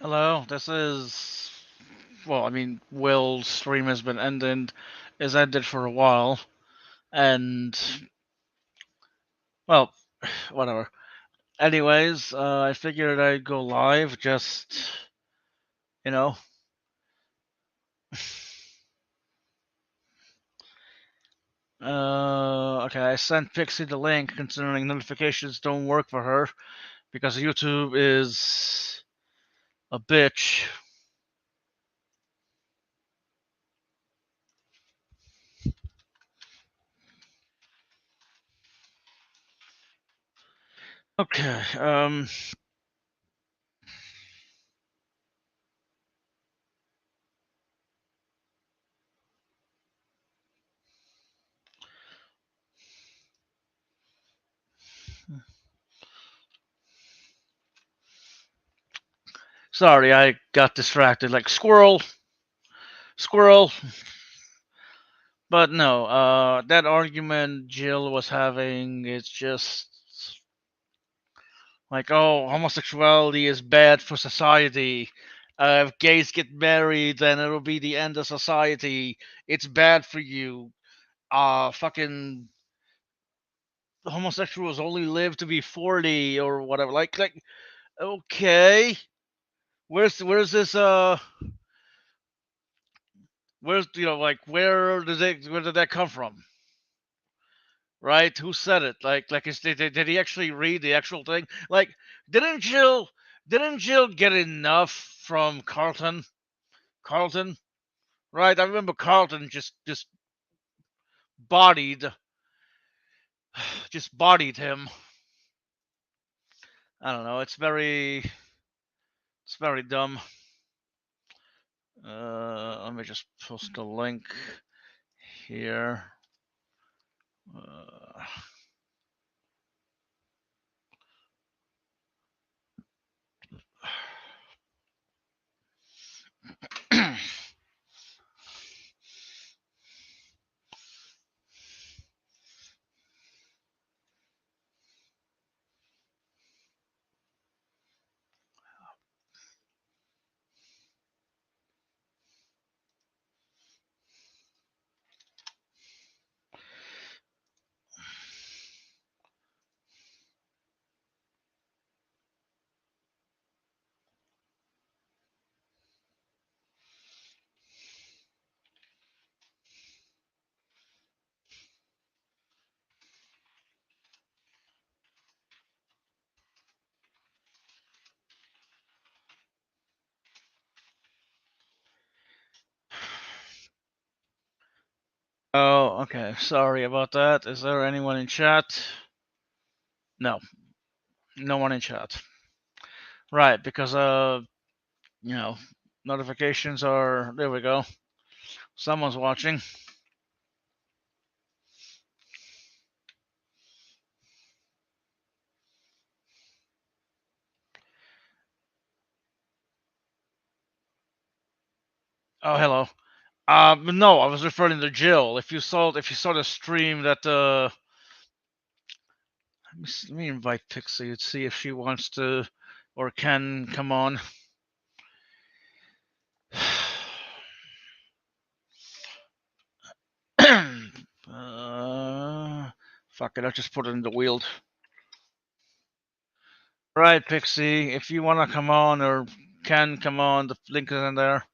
Hello, this is. Well, I mean, Will's stream has been is ended for a while, and well, whatever. Anyways, I figured I'd go live, just you know. Okay, I sent Pixie the link, considering notifications don't work for her because YouTube is a bitch. Okay, sorry, I got distracted. Like squirrel, squirrel. But no, that argument Jill was having is just like, oh, homosexuality is bad for society. If gays get married, then it'll be the end of society. It's bad for you. Fucking homosexuals only live to be 40 or whatever. Like, okay, where's this? Where's like where did that come from? Right? Who said it? Did he actually read the actual thing? Like, didn't Jill didn't Jill get enough from Carlton? Carlton, right? I remember Carlton just bodied just bodied him. I don't know. It's very dumb. Let me just post a link here. Uh, oh, okay. Sorry about that. Is there anyone in chat? No, no one in chat. Right, because you know, notifications are there we go. Someone's watching. Oh, hello. No, I was referring to Jill. If you saw the stream that let me invite Pixie and see if she wants to or can come on. Fuck it, I'll just put it in the wheel. Right, Pixie, if you wanna come on or can come on, the link is in there.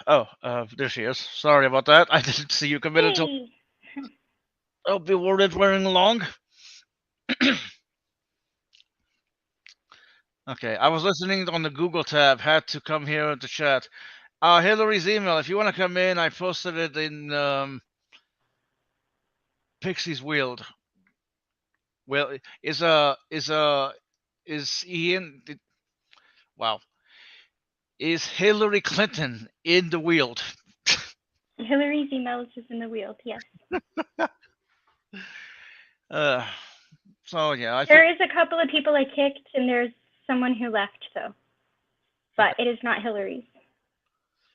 Oh, there she is. Sorry about that. I didn't see you come in until Hey. I'll be worried running along. Okay, I was listening on the Google tab. Had to come here to chat. Hillary's email. If you want to come in, I posted it in Pixie's Wheel. Well, is Ian? Wow, is Hillary Clinton in the wheel? Hillary's email is just in the wheel, yes. Uh, So yeah, I think. There is a couple of people I kicked, and there's someone who left, though. But it is not Hillary's.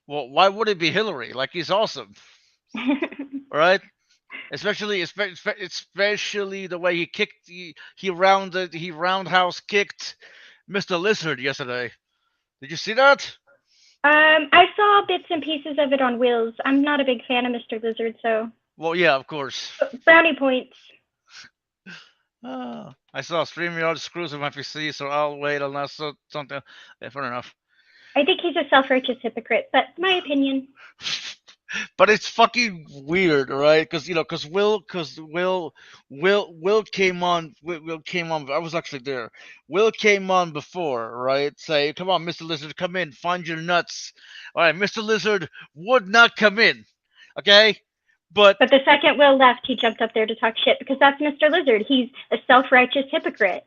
Well, why would it be Hillary? Like he's awesome, right? Especially the way he kicked he roundhouse kicked Mr. Lizard yesterday. Did you see that? I saw bits and pieces of it on Wheels. I'm not a big fan of Mr. Lizard, so Well, yeah, of course. brownie points. I saw StreamYard screws with my PC, so I'll wait unless something. Yeah, fair enough. I think he's a self-righteous hypocrite, but my opinion. But it's fucking weird, right? Because Will came on. Will came on. I was actually there. Will came on before, right? Say, come on, Mr. Lizard, come in, find your nuts. All right, Mr. Lizard would not come in. Okay, but the second Will left, he jumped up there to talk shit because that's Mr. Lizard. He's a self-righteous hypocrite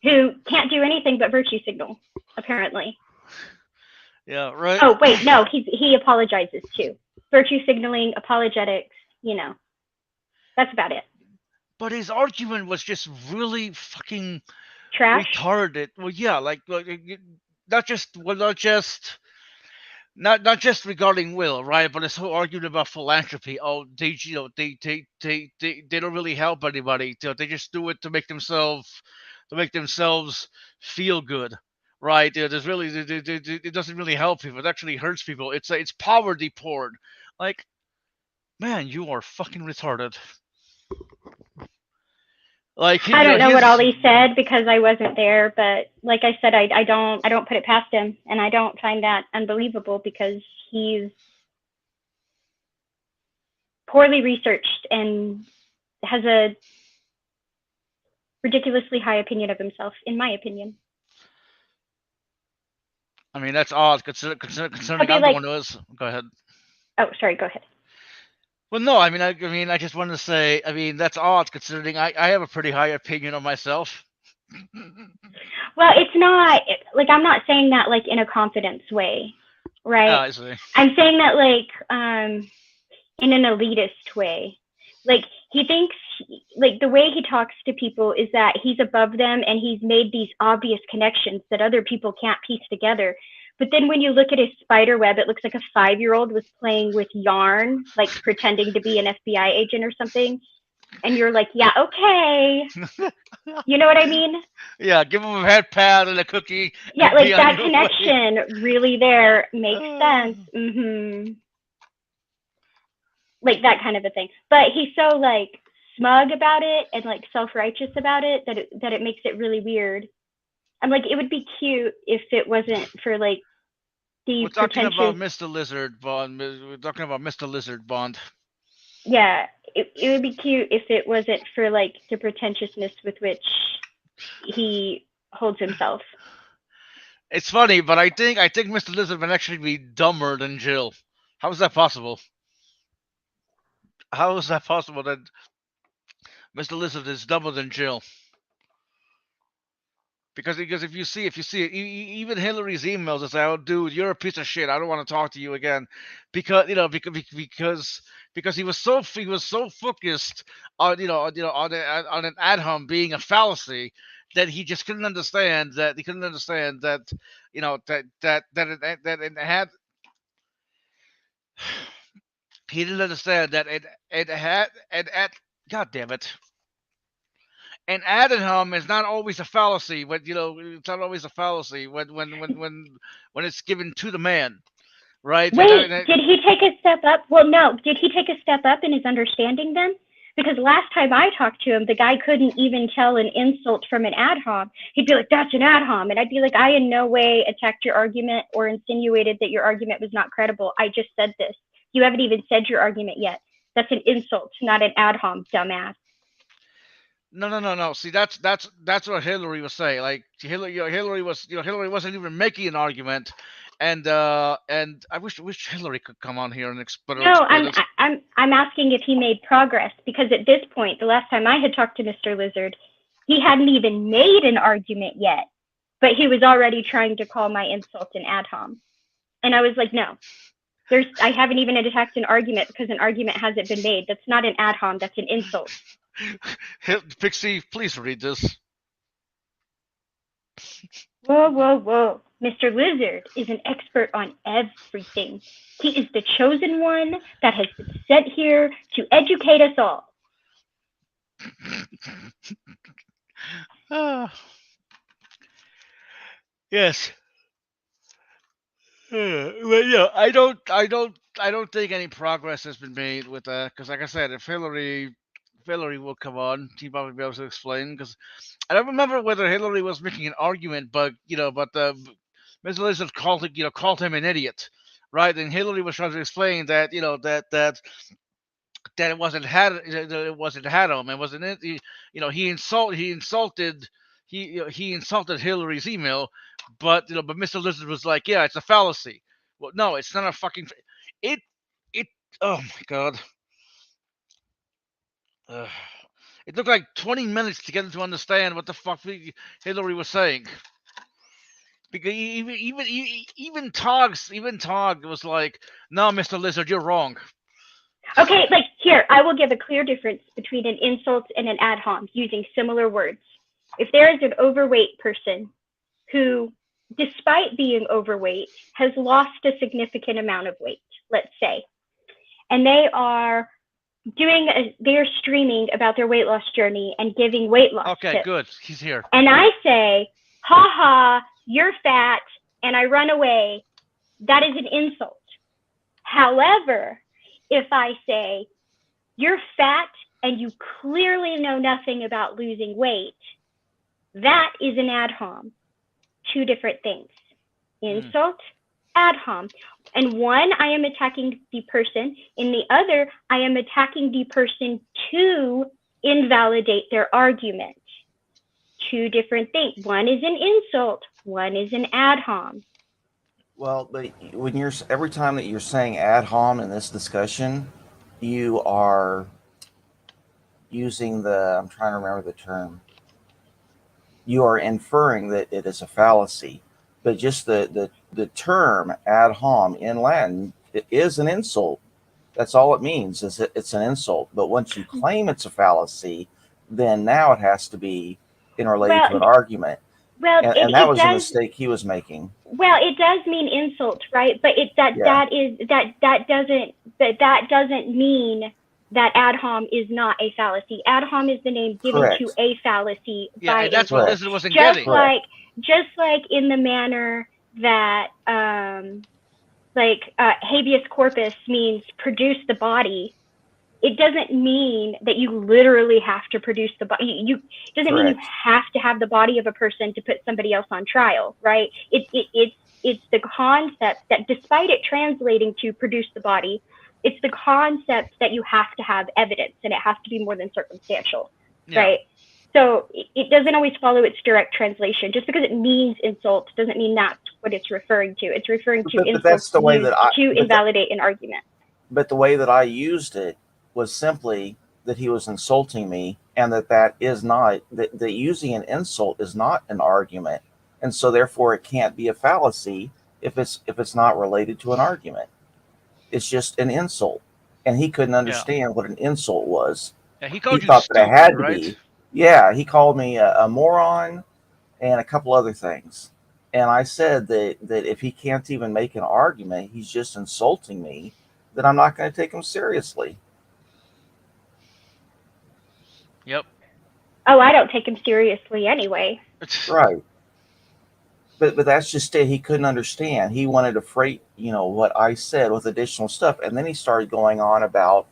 who can't do anything but virtue signal, apparently. Yeah, right. Oh wait, no, he apologizes too. Virtue signaling, apologetics, that's about it. But his argument was just really fucking trash, retarded. Well, yeah, not just regarding Will, right? But this whole argument about philanthropy. Oh, they don't really help anybody. They just do it to make themselves feel good, right? There's really it doesn't really help people. It actually hurts people. It's poverty porn. Like, man, you are fucking retarded. Like I don't know what Ollie said because I wasn't there, but like I said, I don't put it past him, and I don't find that unbelievable because he's poorly researched and has a ridiculously high opinion of himself, in my opinion. I mean, that's odd considering I'm the one who is. Go ahead. Oh, sorry. Go ahead. Well, no, I just wanted to say, that's odd considering I have a pretty high opinion of myself. Well, it's not like I'm not saying that like in a confidence way, right? I see. I'm saying that like in an elitist way. Like he thinks like the way he talks to people is that he's above them and he's made these obvious connections that other people can't piece together. But then when you look at his spider web, it looks like a 5-year-old was playing with yarn, like pretending to be an FBI agent or something. And you're like, yeah, okay. You know what I mean? Yeah, give him a head pad and a cookie. Yeah, like that connection really there makes sense. Mm-hmm. Like that kind of a thing. But he's so like smug about it and like self-righteous about it that it makes it really weird. I'm like, it would be cute if it wasn't for like these. We're talking about Mr. Lizard Bond. We're talking about Mr. Lizard Bond. Yeah, it would be cute if it wasn't for like the pretentiousness with which he holds himself. It's funny, but I think Mr. Lizard might actually be dumber than Jill. How is that possible? How is that possible that Mr. Lizard is dumber than Jill? Because if you see it, even Hillary's emails say, "Oh, dude, you're a piece of shit. I don't want to talk to you again," because he was so focused on on an ad-hom being a fallacy that he just couldn't understand that it had. He didn't understand that it had God damn it. An ad-hom is not always a fallacy. It's not always a fallacy when it's given to the man, right? Wait, did he take a step up? Well, no. Did he take a step up in his understanding then? Because last time I talked to him, the guy couldn't even tell an insult from an ad-hom. He'd be like, "That's an ad-hom," and I'd be like, "I in no way attacked your argument or insinuated that your argument was not credible. I just said this. You haven't even said your argument yet. That's an insult, not an ad-hom, dumbass." No. See, that's what Hillary was saying. Like Hillary wasn't even making an argument, and I wish Hillary could come on here and explain. No, I'm asking if he made progress because at this point, the last time I had talked to Mr. Lizard, he hadn't even made an argument yet, but he was already trying to call my insult an ad-hom, and I was like, no. I haven't even attacked an argument because an argument hasn't been made. That's not an ad-hom. That's an insult. Pixie, please read this. Whoa, whoa, whoa. Mr. Lizard is an expert on everything. He is the chosen one that has been sent here to educate us all. Yes. Well, I don't think any progress has been made with that. Because, like I said, if Hillary will come on, she probably be able to explain. Because I don't remember whether Hillary was making an argument, but Mr. Lizard called him an idiot, right? And Hillary was trying to explain that that it wasn't Hadam, it wasn't it. He insulted Hillary's email, but Mr. Lizard was like, yeah, it's a fallacy. Well, no, it's not a fucking. It it. Oh my god. Uh, it took like 20 minutes to get him to understand what the fuck Hillary was saying. Because even Tog was like, no, Mr. Lizard, you're wrong. Okay, like here, I will give a clear difference between an insult and an ad hom using similar words. If there is an overweight person who, despite being overweight, has lost a significant amount of weight, let's say, and they are streaming about their weight loss journey and giving weight loss Okay, tips. good. He's here. And I say, ha ha, you're fat, and I run away, that is an insult. However, if I say, you're fat and you clearly know nothing about losing weight, that is an ad hom. Two different things. Insult, ad hom. And one, I am attacking the person. In the other, I am attacking the person to invalidate their argument. Two different things. One is an insult. One is an ad hom. Well, but when every time that you're saying ad hom in this discussion, you are using I'm trying to remember the term. You are inferring that it is a fallacy, but just the term ad hom in Latin, it is an insult. That's all it means, is it's an insult. But once you claim it's a fallacy, then now it has to be related to an argument. Well, and that was a mistake he was making. Well, it does mean insult, right? But that doesn't mean that ad hom is not a fallacy. Ad hom is the name given Correct. to a fallacy. Yeah, that's what Lizard wasn't just getting. Just like in the manner that habeas corpus means produce the body. It doesn't mean that you literally have to produce the body. It doesn't mean you have to have the body of a person to put somebody else on trial, right? It's the concept that, despite it translating to produce the body, it's the concept that you have to have evidence, and it has to be more than circumstantial, right? So it doesn't always follow its direct translation. Just because it means insult doesn't mean that's what it's referring to. It's referring to insult that's the way to invalidate an argument. But the way that I used it was simply that he was insulting me, and that is not that using an insult is not an argument, and so therefore it can't be a fallacy if it's not related to an argument. It's just an insult, and he couldn't understand what an insult was. Yeah, he called he you thought stupid, that I had right? to be. Yeah, he called me a moron and a couple other things. And I said that if he can't even make an argument, he's just insulting me, then I'm not going to take him seriously. Yep. Oh, I don't take him seriously anyway. Right. But that's just it. He couldn't understand. He wanted to freight, what I said with additional stuff. And then he started going on about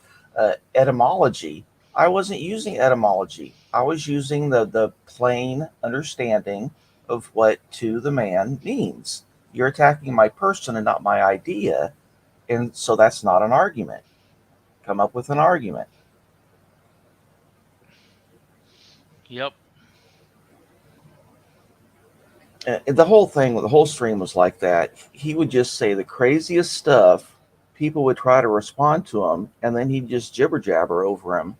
etymology. I wasn't using etymology. I was using the plain understanding of what to the man means. You're attacking my person and not my idea. And so that's not an argument. Come up with an argument. Yep. The whole thing, the whole stream was like that. He would just say the craziest stuff. People would try to respond to him, and then he'd just jibber jabber over him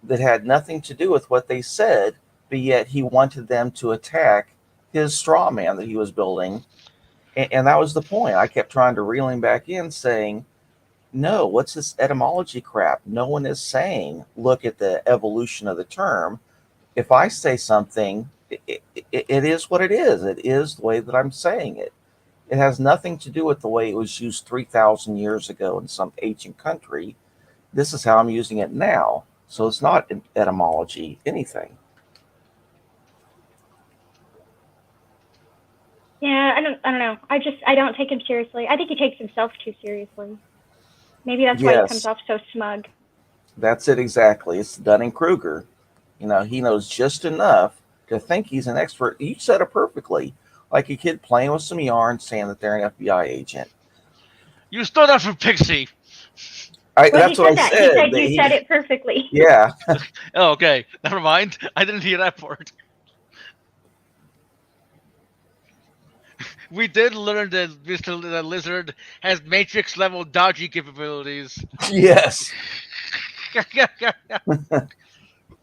that had nothing to do with what they said, but yet he wanted them to attack his straw man that he was building. And that was the point. I kept trying to reel him back in, saying, no, what's this etymology crap? No one is saying, look at the evolution of the term. If I say something, it is what it is. It is the way that I'm saying it. It has nothing to do with the way it was used 3,000 years ago in some ancient country. This is how I'm using it now. So it's not an etymology, anything. Yeah, I don't know. I don't take him seriously. I think he takes himself too seriously. Maybe that's why he comes Yes, off so smug. that's it exactly. It's Dunning-Kruger. He knows just enough to think he's an expert. You said it perfectly. Like a kid playing with some yarn saying that they're an FBI agent. You stole that from Pixie. Well, That's he what I said that. He said. said you said it perfectly. Yeah. Oh, okay. Never mind. I didn't hear that part. We did learn that Mr. the Lizard has Matrix level dodgy capabilities. Yes.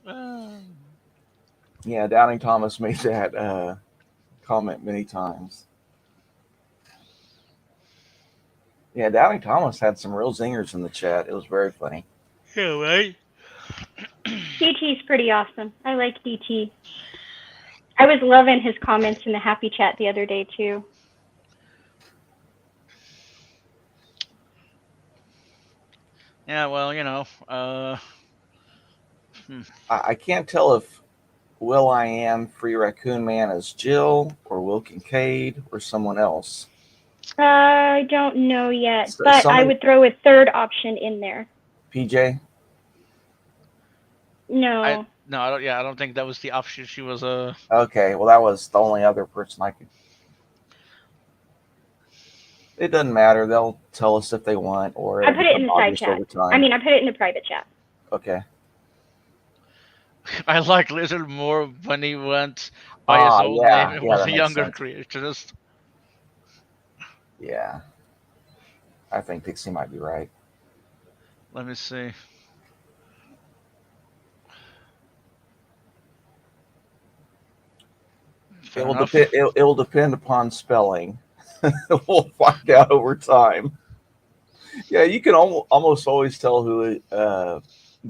Ah. Yeah, Doubting Thomas made that comment many times. Yeah, Doubting Thomas had some real zingers in the chat. It was very funny. Yeah, right? DT's pretty awesome. I like DT. I was loving his comments in the happy chat the other day too. Yeah, well, I can't tell if Will I Am Free Raccoon Man is Jill or Will Kincaid or someone else. I don't know yet, So, but I somebody, would throw a third option in there. PJ? No. No, I don't think that was the option she was Okay, well, that was the only other person I could. It doesn't matter. They'll tell us if they want, or I it'll put it in become the side obvious chat. over time. I mean, I put it in the private chat. Okay. I like Lizard more when he went by his old yeah, name and yeah, was that a makes younger sense. creationist. Yeah, I think Dixie might be right. Let me see. Fair enough. It will depend upon spelling. We'll find out over time. Yeah, you can almost always tell who the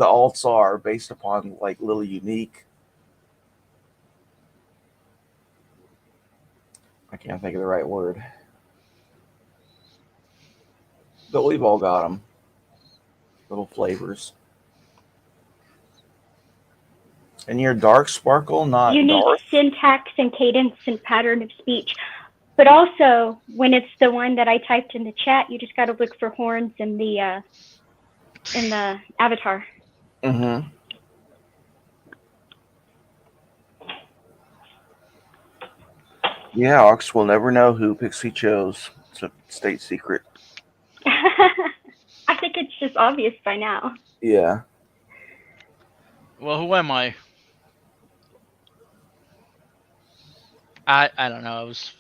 alts are based upon like little unique. I can't think of the right word, but we've all got them. Little flavors. And your dark sparkle, not Unique Darth. syntax and cadence and pattern of speech. But also, when it's the one that I typed in the chat, you just got to look for horns in the avatar. Mm-hmm. Yeah, Ox will never know who Pixie chose. It's a state secret. I think it's just obvious by now. Yeah. Well, who am I? I don't know. I was.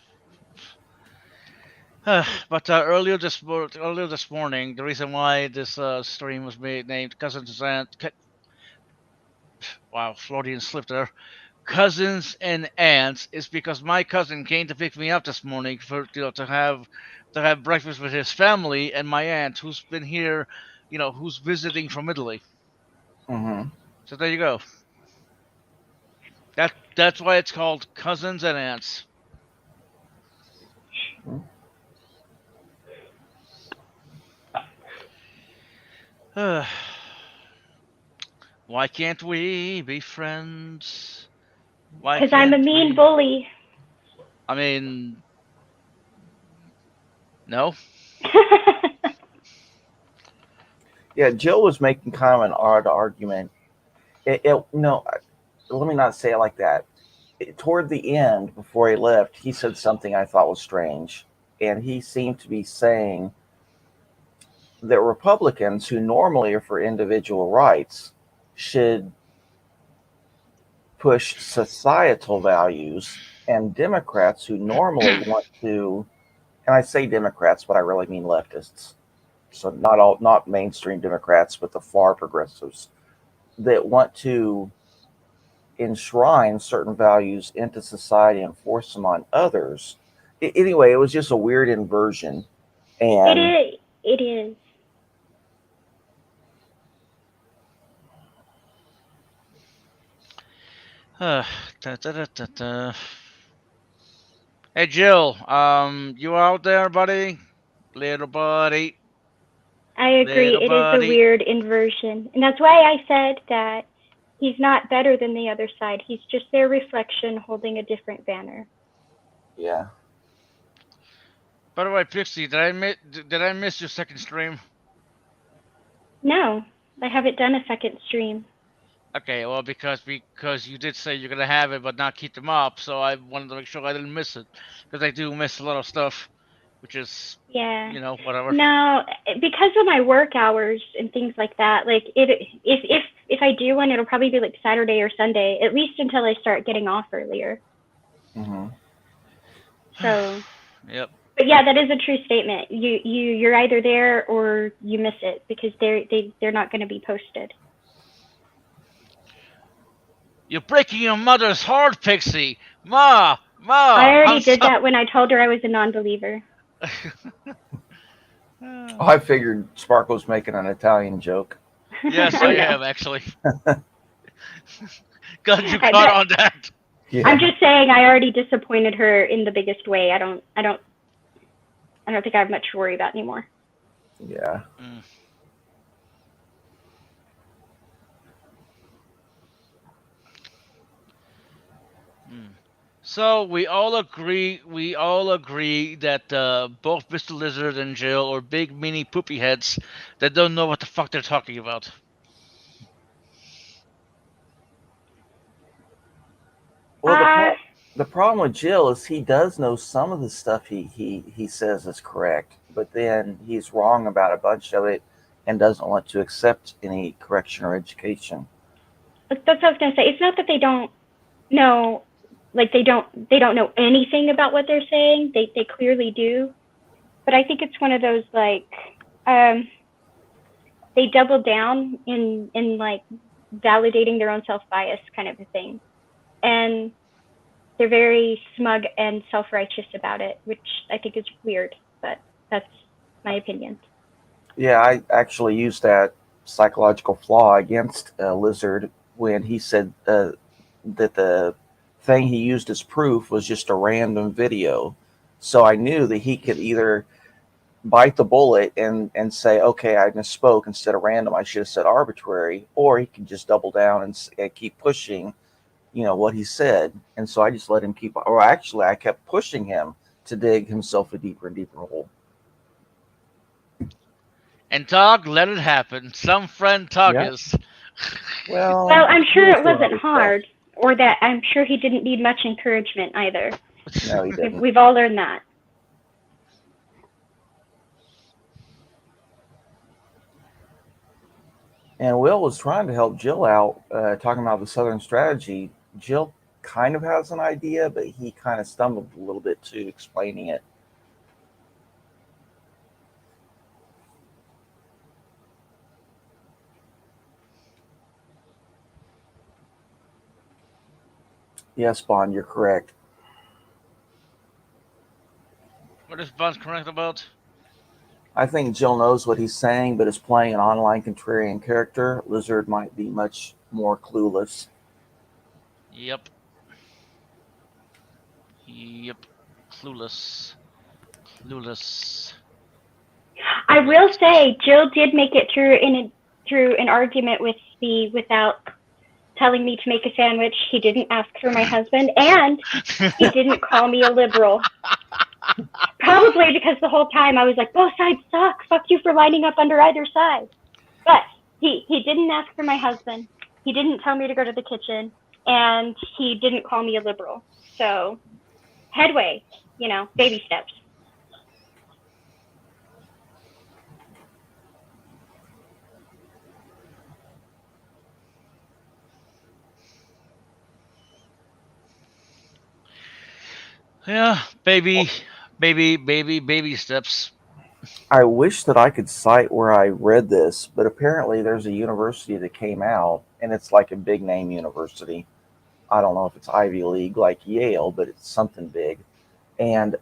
But earlier this morning, the reason why this stream was named Cousins and wow, Floridian slip there. Cousins and aunts is because my cousin came to pick me up this morning for to have breakfast with his family and my aunt who's been here, who's visiting from Italy. Mm-hmm. So there you go. That's why it's called Cousins and Aunts. Why can't we be friends? Because I'm a mean bully. I mean, no. Yeah, Jill was making kind of an odd argument. No, let me not say it like that. Toward the end, before he left, he said something I thought was strange. And he seemed to be saying that Republicans, who normally are for individual rights, should push societal values, and Democrats, who normally want to, and I say Democrats, but I really mean leftists. So not mainstream Democrats, but the far progressives that want to enshrine certain values into society and force them on others. Anyway, it was just a weird inversion. And it is. Da, da, da, da, da. Hey Jill, you out there, buddy? Little buddy, I agree. little It is a buddy. weird inversion. And that's why I said that he's not better than the other side. He's just their reflection holding a different banner. Yeah. By the way, Pixie, did I miss your second stream? No, I haven't done a second stream. Okay, well because you did say you're gonna have it but not keep them up, so I wanted to make sure I didn't miss it because I do miss a lot of stuff, which is Yeah. whatever. No, because of my work hours and things like that, like if I do one, it'll probably be like Saturday or Sunday, at least until I start getting off earlier. Mm-hmm. So. Yep. But yeah, that is a true statement. You're either there or you miss it because they're not going to be posted. You're breaking your mother's heart, Pixie. Ma. I already did that when I told her I was a non-believer. Oh, I figured Sparkle was making an Italian joke. Yes, I am actually. Glad you caught on that. Yeah. I'm just saying I already disappointed her in the biggest way. I don't think I have much to worry about anymore. Yeah. So we all agree that both Mr. Lizard and Jill are big mini poopy heads that don't know what the fuck they're talking about. Well, the problem with Jill is he does know some of the stuff he says is correct, but then he's wrong about a bunch of it and doesn't want to accept any correction or education. That's what I was gonna say. It's not that they don't know, like they don't know anything about what they're saying. They clearly do, but I think it's one of those like they double down in like validating their own self-bias kind of a thing, and they're very smug and self-righteous about it, which I think is weird, but that's my opinion. Yeah, I actually used that psychological flaw against Lizard when he said that the thing he used as proof was just a random video. So I knew that he could either bite the bullet and say, okay, I misspoke, instead of random, I should have said arbitrary, or he could just double down and keep pushing, what he said. And so I just let him keep, or actually I kept pushing him to dig himself a deeper and deeper hole. And Tog, let it happen. Some friend Tog is. Well, I'm sure it wasn't hard, or that I'm sure he didn't need much encouragement either. No, he didn't. We've all learned that. And Will was trying to help Jill out, talking about the Southern strategy. Jill kind of has an idea, but he kind of stumbled a little bit to explaining it. Yes, Bond, you're correct. What is Bond correct about? I think Jill knows what he's saying, but is playing an online contrarian character. Lizard might be much more clueless. Yep. Clueless. I will say Jill did make it through an argument with me without telling me to make a sandwich. He didn't ask for my husband, and he didn't call me a liberal. Probably because the whole time I was like, both sides suck. Fuck you for lining up under either side. But he didn't ask for my husband. He didn't tell me to go to the kitchen, and he didn't call me a liberal. So headway, baby steps. Yeah, baby steps. I wish that I could cite where I read this, but apparently there's a university that came out, and it's like a big name university. I don't know if it's Ivy League like Yale, but it's something big. And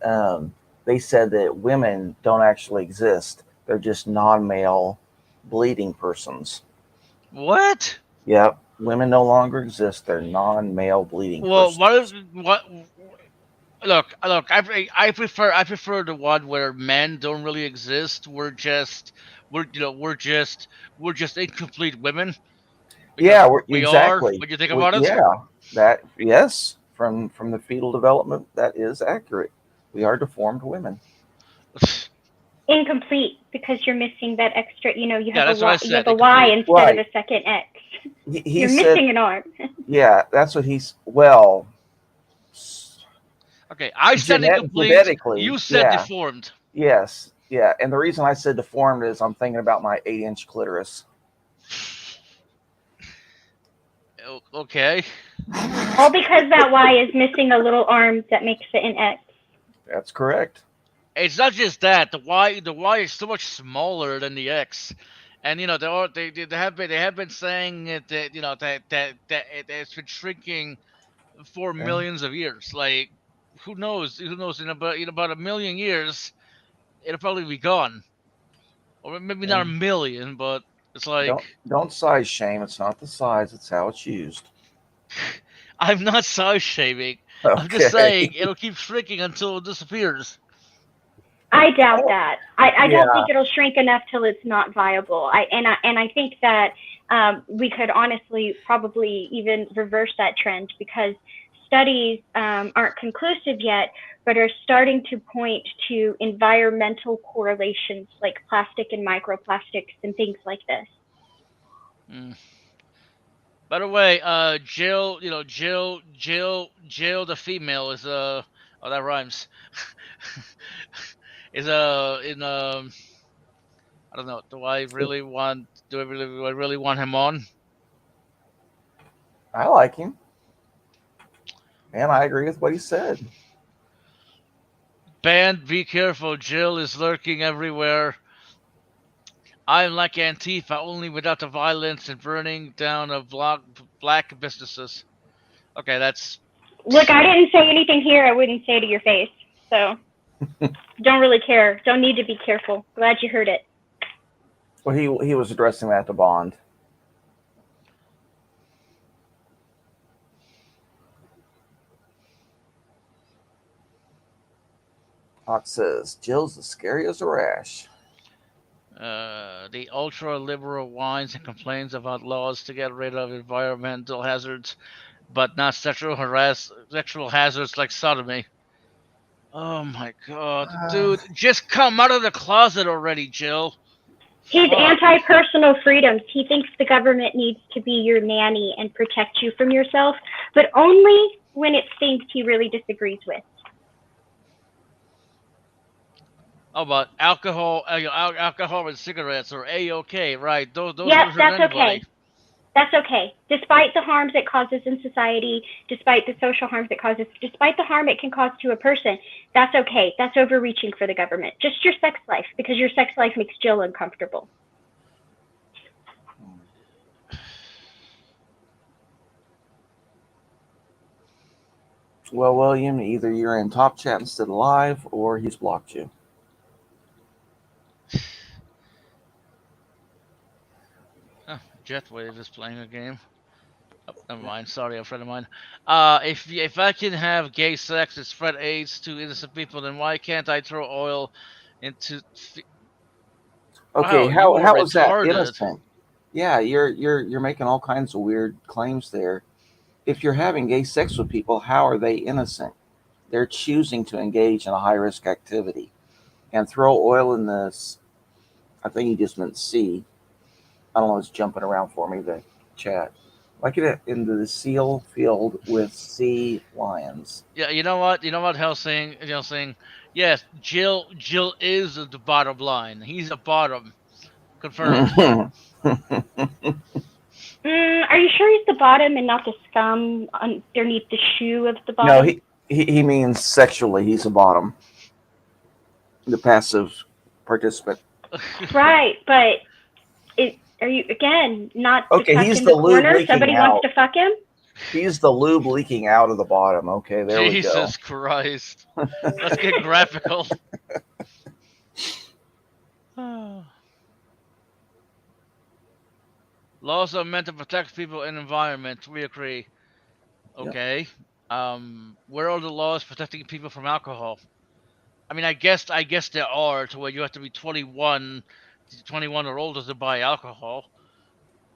they said that women don't actually exist. They're just non-male bleeding persons. What? Yep. Women no longer exist. They're non-male bleeding Well, what persons. is what? Look. I prefer the one where men don't really exist. We're just incomplete women because Yeah, we're, we are. exactly. When you think We, about it, yeah, that yes, from the fetal development, that is accurate. We are deformed women. Incomplete because you're missing that extra. You yeah, have a that's what I Y. You said. have a Y Incomplete. instead of Right. a second X. He You're said, missing an arm. yeah, that's what he's. Well, Okay, I said incomplete. genetically, You said yeah, deformed. yes, yeah. And the reason I said deformed is I'm thinking about my 8-inch clitoris. Okay. All because that Y is missing a little arm that makes it an X. That's correct. It's not just that the Y is so much smaller than the X, and they have been saying that it's been shrinking for Yeah. millions of years. Like who knows in about a million years it'll probably be gone, or maybe not a And million, but it's like don't size shame. It's not the size; it's how it's used. I'm not size shaming. I'm just Okay. saying it'll keep shrinking until it disappears. I doubt that. I don't Yeah. think it'll shrink enough till it's not viable. I think that we could honestly probably even reverse that trend because studies aren't conclusive yet, but are starting to point to environmental correlations like plastic and microplastics and things like this. Mm. By the way, Jill, the female is oh, that rhymes. Is in I don't know. Do I really want him on? I like him, and I agree with what he said. Band, be careful. Jill is lurking everywhere. I'm like Antifa, only without the violence and burning down of black businesses. Okay, that's Look, I didn't say anything here I wouldn't say to your face. So don't really care. Don't need to be careful. Glad you heard it. Well, he was addressing that to Bond. Hawk says Jill's as scary as a rash. the ultra liberal whines and complains about laws to get rid of environmental hazards, but not sexual hazards like sodomy. Oh my god, dude, just come out of the closet already, Jill. He's Fuck. anti-personal freedoms. He thinks the government needs to be your nanny and protect you from yourself, but only when it's things he really disagrees with. How about alcohol and cigarettes are a-okay, right? Those Yes, don't hurt that's anybody. okay. That's okay. Despite the harms it causes in society, despite the social harms it causes, despite the harm it can cause to a person, that's okay. That's overreaching for the government. Just your sex life, because your sex life makes Jill uncomfortable. Well, William, either you're in top chat instead of live, or he's blocked you. Oh, Jetwave is playing a game. Oh, never mind. Sorry, a friend of mine. If I can have gay sex and spread AIDS to innocent people, then why can't I throw oil into? Okay, Wow, you are how is that retarded. innocent? Yeah, you're making all kinds of weird claims there. If you're having gay sex with people, how are they innocent? They're choosing to engage in a high risk activity. And throw oil in this, I think he just meant sea. I don't know, it's jumping around for me, the chat. Like it into the seal field with sea lions. Yeah, you know what? Helsing. Yes, Jill is the bottom line. He's a bottom. Confirmed. Are you sure he's the bottom and not the scum underneath the shoe of the No, bottom? he means sexually. He's a bottom, the passive participant. Right, but are you again not Okay, stuck he's in the the lube corner? leaking Somebody out. wants to fuck him. He's the lube leaking out of the bottom. Okay, there we go. Jesus Christ. Let's get graphical. Laws are meant to protect people and environment. We agree. Yep. Okay. Where are the laws protecting people from alcohol? I mean, I guess there are to where you have to be 21 or older to buy alcohol.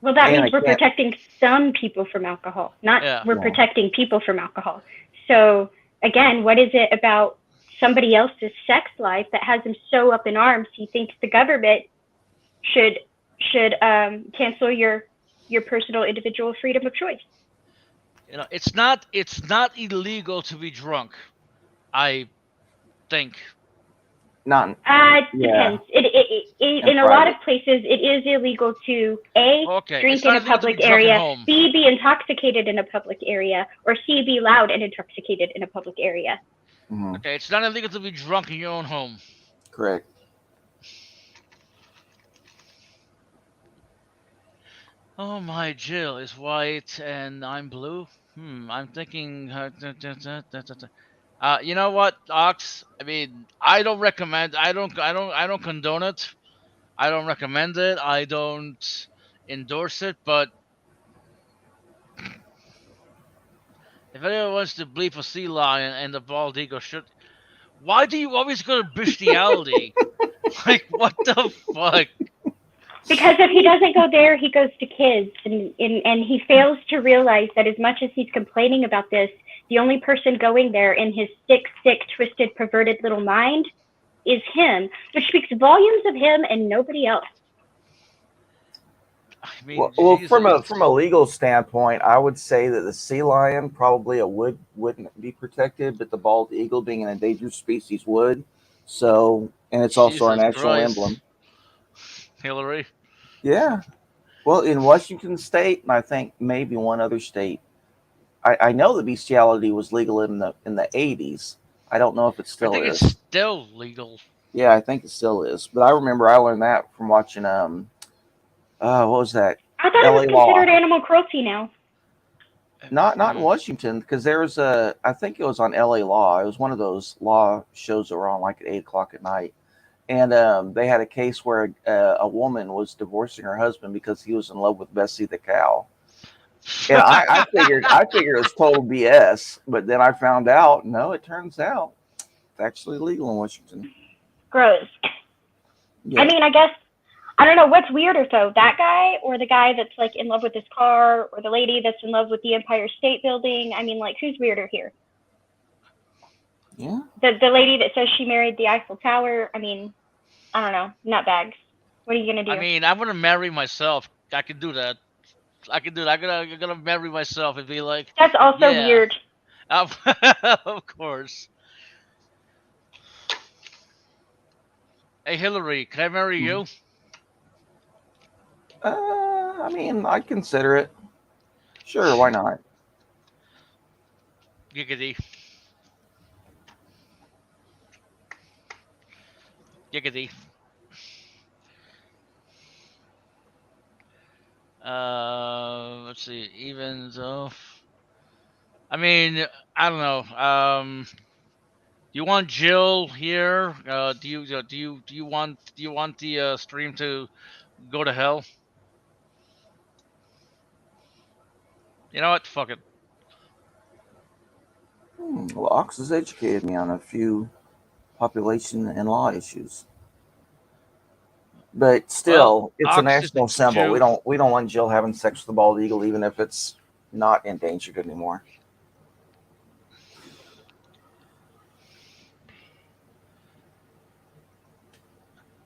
Well, that And means I we're can't. protecting some people from alcohol, not Yeah. we're Yeah. protecting people from alcohol. So again, what is it about somebody else's sex life that has him so up in arms? He thinks the government should cancel your personal individual freedom of choice. It's not illegal to be drunk. I think. Not. Yeah. Depends. In In a lot of private. places, it is illegal to Okay, drink it's in not a illegal to be public drunk at area, home. be intoxicated in a public area, or be loud and intoxicated in a public area. Mhm. Okay, it's not illegal to be drunk in your own home. Correct. Oh, my Jill is white and I'm blue. I'm thinking. You know what, Ox? I mean, I don't recommend. I don't condone it. I don't recommend it. I don't endorse it. But if anyone wants to bleep a sea lion and the bald eagle should, why do you always go to bestiality? Like, what the fuck? Because if he doesn't go there, he goes to kids, and he fails to realize that as much as he's complaining about this, the only person going there in his sick, twisted, perverted little mind is him, which speaks volumes of him and nobody else. I mean, Well, from Jesus. a legal standpoint, I would say that the sea lion probably wouldn't be protected, but the bald eagle, being an endangered species, would. So, and it's also our Jesus national Christ. emblem. Hillary. Yeah. Well, in Washington State, and I think maybe one other state, I know that bestiality was legal in the '80s. I don't know if it I still think it's is. still legal. Yeah, I think it still is. But I remember I learned that from watching what was that? I thought L.A. it was Law. considered animal cruelty now. Not in Washington, because there was I think it was on L.A. Law. It was one of those law shows that were on like at 8 o'clock at night, and they had a case where a woman was divorcing her husband because he was in love with Bessie the cow. And I figured it was total BS, but then I found out no, it turns out it's actually legal in Washington. Gross. Yeah. I mean, I guess I don't know what's weirder though, that guy or the guy that's like in love with his car, or the lady that's in love with the Empire State Building. I mean, like, who's weirder here? Yeah. The lady that says she married the Eiffel Tower. I mean, I don't know, nutbags. What are you gonna do? I mean, I'm gonna marry myself. I can do that. I can do that. I'm gonna marry myself and be like, That's also yeah. weird. Of course. Hey, Hillary, can I marry you? I mean, I'd consider it. Sure, why not? Giggity. Giggity. Let's see. Even though, I mean, I don't know. Do you want Jill here? Do you want the stream to go to hell? You know what? Fuck it. Well, Ox has educated me on a few population and law issues, but still, Well, it's a Ox is national a symbol. Jew. We don't want Jill having sex with the bald eagle, even if it's not endangered anymore.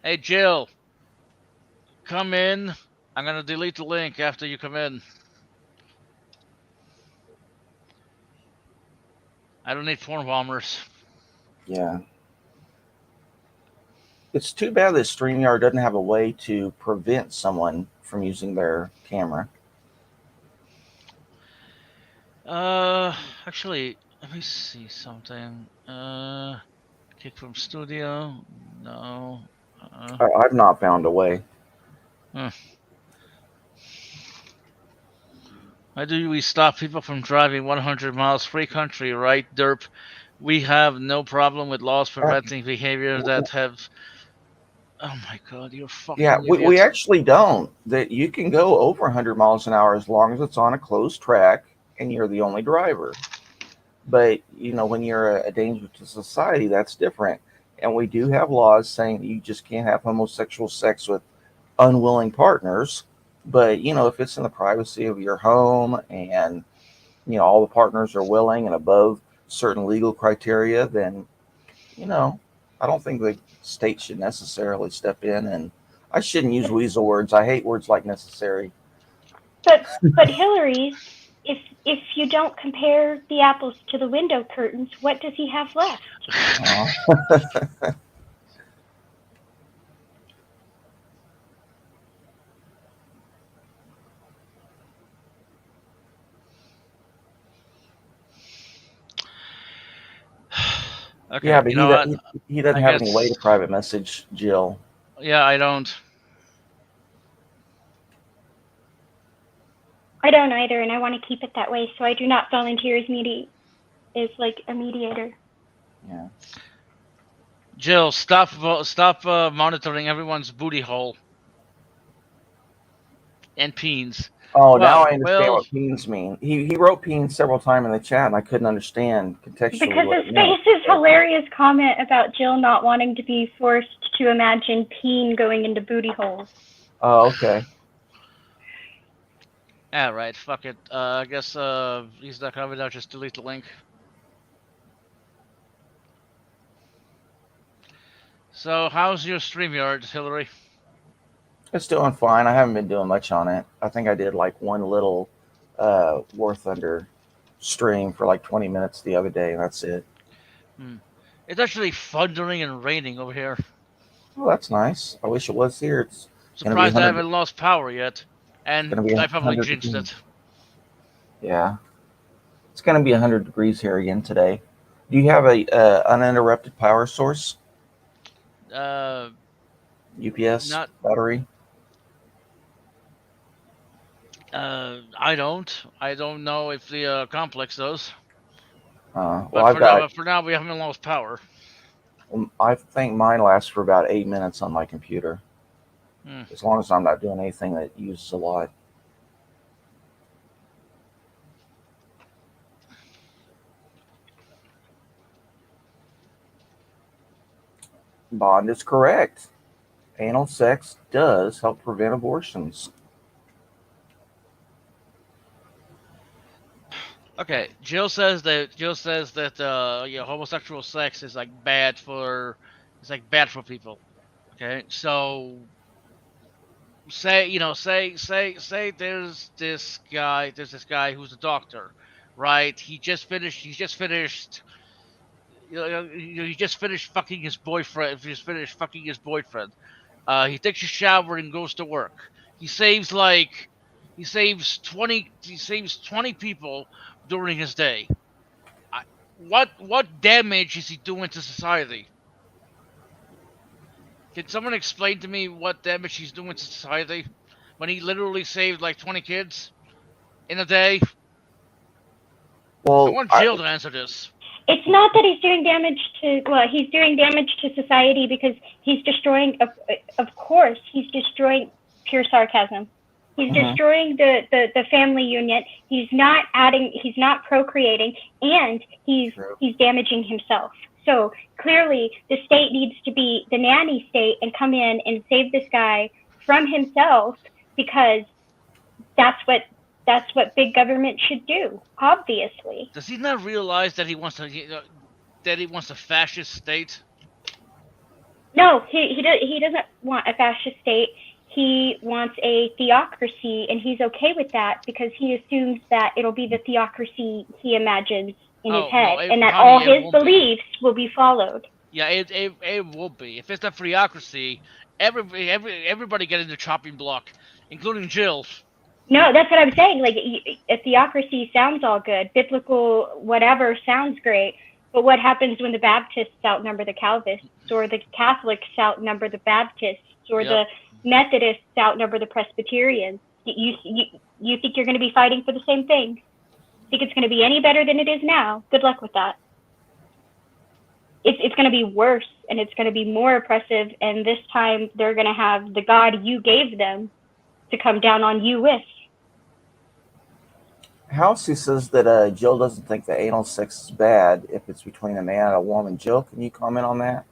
Hey, Jill, come in. I'm gonna delete the link after you come in. I don't need porn bombers. Yeah. It's too bad that StreamYard doesn't have a way to prevent someone from using their camera. Actually, let me see something. Kick from studio. No. I've not found a way. Why do we stop people from driving 100 miles free country, right, Derp? We have no problem with laws preventing behavior that have Oh my God, you're a fucking Yeah, we idiot. actually don't. That you can go over 100 miles an hour as long as it's on a closed track and you're the only driver. But when you're a danger to society, that's different. And we do have laws saying that you just can't have homosexual sex with unwilling partners. But if it's in the privacy of your home and all the partners are willing and above certain legal criteria, then I don't think the state should necessarily step in. And I shouldn't use weasel words. I hate words like necessary. But Hillary, if you don't compare the apples to the window curtains, what does he have left? Okay, Yeah, but you know what? he doesn't I have any way guess. to private message Jill. Yeah, I don't. I don't either, and I want to keep it that way, so I do not volunteer as like a mediator. Yeah. Jill, stop monitoring everyone's booty hole and peens. Oh, now Well, I understand what peens mean. He wrote peens several times in the chat, and I couldn't understand contextually Because what his it meant. face's hilarious comment about Jill not wanting to be forced to imagine peen going into booty holes. Oh, okay. All right, fuck it. I guess he's not coming out. Just delete the link. So, how's your StreamYard, Hillary? It's doing fine. I haven't been doing much on it. I think I did like one little War Thunder stream for like 20 minutes the other day, and that's it. It's actually thundering and raining over here. Well, that's nice. I wish it was here. It's surprised I haven't lost power yet, and I probably 100 jinxed degrees. it. Yeah, it's going to be 100 degrees here again today. Do you have a uninterrupted power source? UPS battery? I don't. I don't know if the complex does. Well, but for now, we haven't lost power. I think mine lasts for about 8 minutes on my computer. As long as I'm not doing anything that uses a lot. Bond is correct. Anal sex does help prevent abortions. Okay, Jill says that homosexual sex is bad for people. Okay, so say there's this guy who's a doctor, right? He just finished fucking his boyfriend. He takes a shower and goes to work. He saves 20 people during his day. What damage is he doing to society? Can someone explain to me what damage he's doing to society when he literally saved 20 kids in a day? Well, I want Jill to answer this. It's not that he's doing damage he's doing damage to society because he's destroying, of course, he's destroying pure sarcasm. He's destroying the family union. He's not procreating, and he's damaging himself. So clearly the state needs to be the nanny state and come in and save this guy from himself, because that's what big government should do, obviously. Does he not realize that he wants a fascist state? No, he doesn't want a fascist state. He wants a theocracy, and he's okay with that because he assumes that it'll be the theocracy he imagines in his head, and that all his beliefs will be followed. Yeah, it will be. If it's a theocracy, everybody get in the chopping block, including Jill. No, that's what I'm saying. A theocracy sounds all good. Biblical whatever sounds great. But what happens when the Baptists outnumber the Calvinists, or the Catholics outnumber the Baptists, or the Methodists outnumber the Presbyterians? You think you're going to be fighting for the same thing? Think it's going to be any better than it is now? Good luck with that. It's going to be worse and it's going to be more oppressive, and this time they're going to have the God you gave them to come down on you with. Halsey says that Jill doesn't think that anal sex is bad if it's between a man and a woman. Jill, can you comment on that?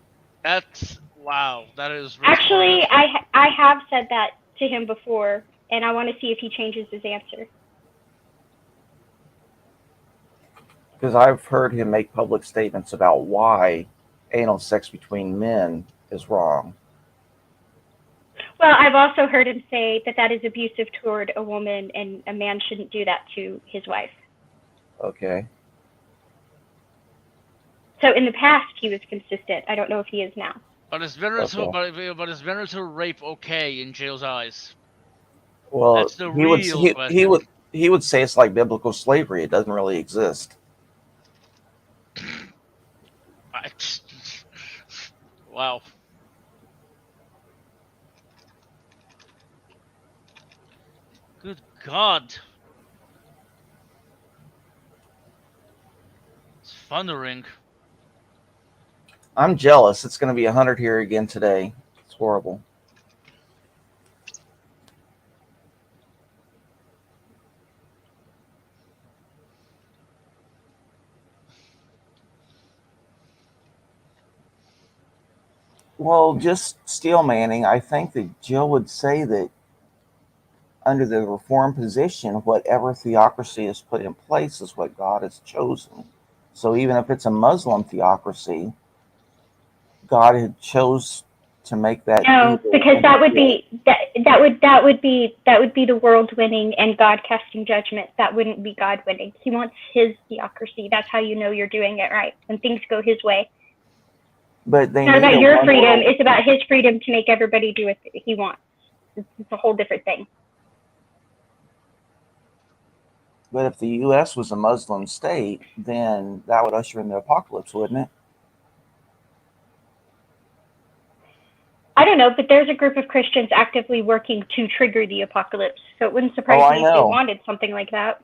That's wow. That is Actually, I have said that to him before, and I want to see if he changes his answer. Because I've heard him make public statements about why anal sex between men is wrong. Well, I've also heard him say that that is abusive toward a woman, and a man shouldn't do that to his wife. Okay. So in the past, he was consistent. I don't know if he is now. But is genital, Okay. but is genital rape okay in Jill's eyes? Well, That's the real question. he would say it's like biblical slavery. It doesn't really exist. Wow. Good God. It's thundering. I'm jealous. It's going to be 100 here again today. It's horrible. Well, just Steel Manning, I think that Jill would say that under the Reformed position, whatever theocracy is put in place is what God has chosen. So even if it's a Muslim theocracy, God had chose to make that. No, because that would be the world winning and God casting judgment. That wouldn't be God winning. He wants his theocracy. That's how you know you're doing it right, when things go his way. But they it's not about your freedom. It's about his freedom to make everybody do what he wants. It's a whole different thing. But if the U.S. was a Muslim state, then that would usher in the apocalypse, wouldn't it? I don't know, but there's a group of Christians actively working to trigger the apocalypse. So it wouldn't surprise me if they wanted something like that.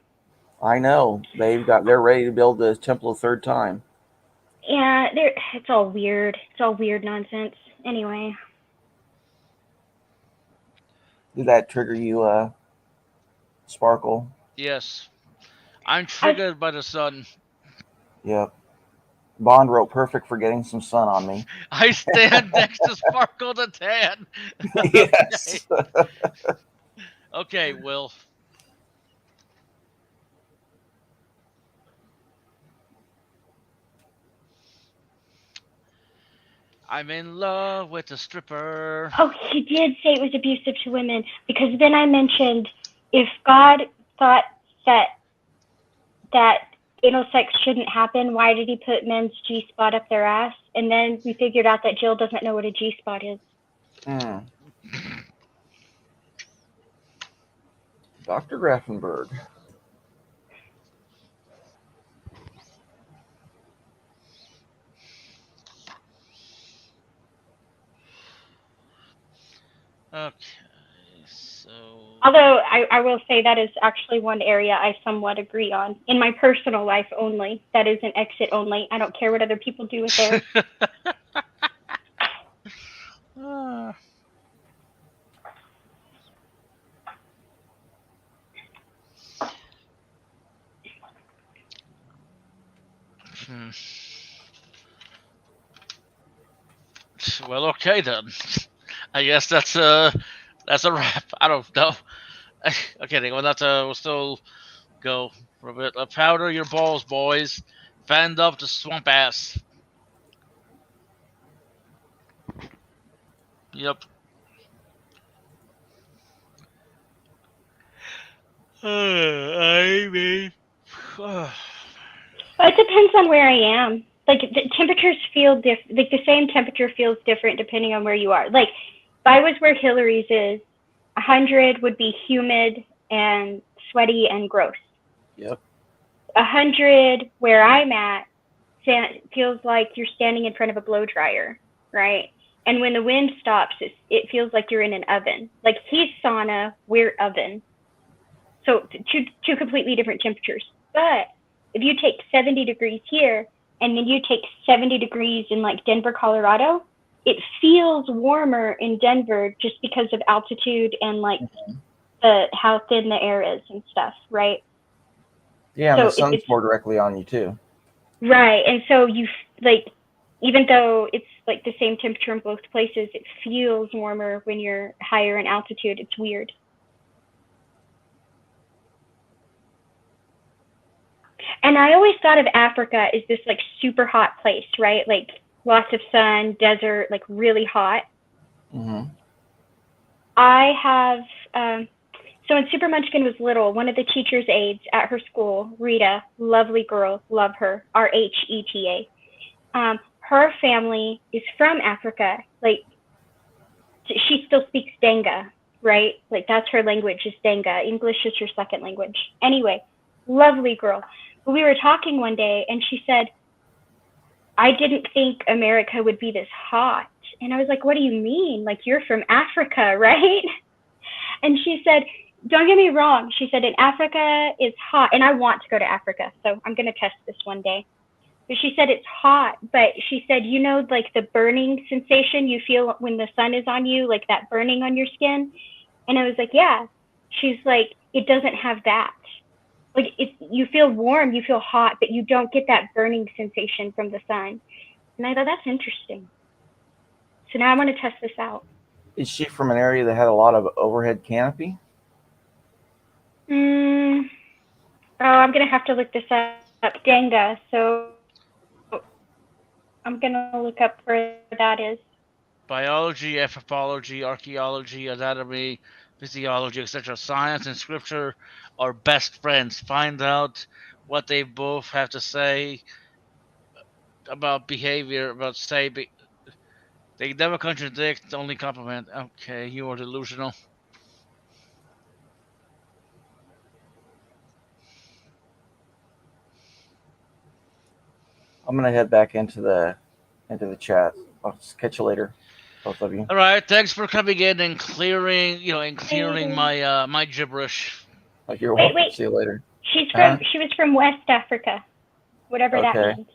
I know. They're ready to build the temple a third time. Yeah, it's all weird. It's all weird nonsense. Anyway. Did that trigger you, Sparkle? Yes. I'm triggered by the sun. Yep. Bond wrote, perfect for getting some sun on me. I stand next to Sparkle the Tan. Yes. Okay, Will. I'm in love with a stripper. Oh, he did say it was abusive to women, because then I mentioned if God thought that anal sex shouldn't happen, why did he put men's G-spot up their ass? And then we figured out that Jill doesn't know what a G-spot is. Dr. Grafenberg. Okay, so... Although I will say that is actually one area I somewhat agree on. In my personal life only. That is an exit only. I don't care what other people do with theirs. Well, okay then. I guess that's a wrap. I don't know. Okay, well, we'll still go for a bit. Powder your balls, boys. Fanned up the swamp ass. Yep. I mean, it depends on where I am. Like the temperatures feel different. Like the same temperature feels different depending on where you are. Like if I was where Hillary's is, 100 would be humid and sweaty and gross. Yep. 100 where I'm at feels like you're standing in front of a blow dryer, right? And when the wind stops, it feels like you're in an oven. Like he's sauna, we're oven. So two completely different temperatures. But if you take 70 degrees here and then you take 70 degrees in like Denver, Colorado, it feels warmer in Denver just because of altitude and like how thin the air is and stuff, right? Yeah, and So the sun's more directly on you too. Right, and so you like, even though it's like the same temperature in both places, it feels warmer when you're higher in altitude. It's weird. And I always thought of Africa as this like super hot place, right? Like lots of sun, desert, like really hot. Mm-hmm. I have, so when Super Munchkin was little, one of the teacher's aides at her school, Rita, lovely girl, love her, Rheta, her family is from Africa. Like, she still speaks Denga, right? Like, that's her language, is Denga. English is her second language. Anyway, lovely girl. But we were talking one day, and she said, I didn't think America would be this hot. And I was like, what do you mean? Like, you're from Africa, right? And she said, don't get me wrong. She said, in Africa, it's hot. And I want to go to Africa, so I'm going to test this one day. But she said it's hot, but she said, you know, like the burning sensation you feel when the sun is on you, like that burning on your skin? And I was like, yeah. She's like, it doesn't have that. Like, you feel warm, you feel hot, but you don't get that burning sensation from the sun. And I thought, that's interesting. So now I want to test this out. Is she from an area that had a lot of overhead canopy? Oh, I'm going to have to look this up. Denga. So I'm going to look up where that is. Biology, anthropology, archaeology, anatomy, physiology, etc. Science and scripture are best friends. Find out what they both have to say about behavior, about they never contradict, only compliment. Okay, you are delusional. I'm gonna head back into the chat. I'll just catch you later, both of you. All right, thanks for coming in and clearing, my my gibberish. Oh, you're welcome. See you later. She was from West Africa, whatever that means.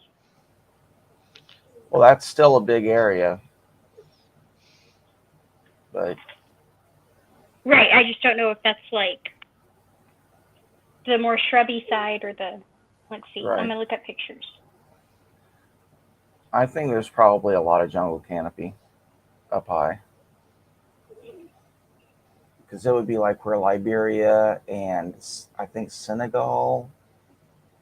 Well, that's still a big area, but right. I just don't know if that's like the more shrubby side or the. Let's see. Right. I'm gonna look at pictures. I think there's probably a lot of jungle canopy up high, because it would be like where Liberia and I think Senegal,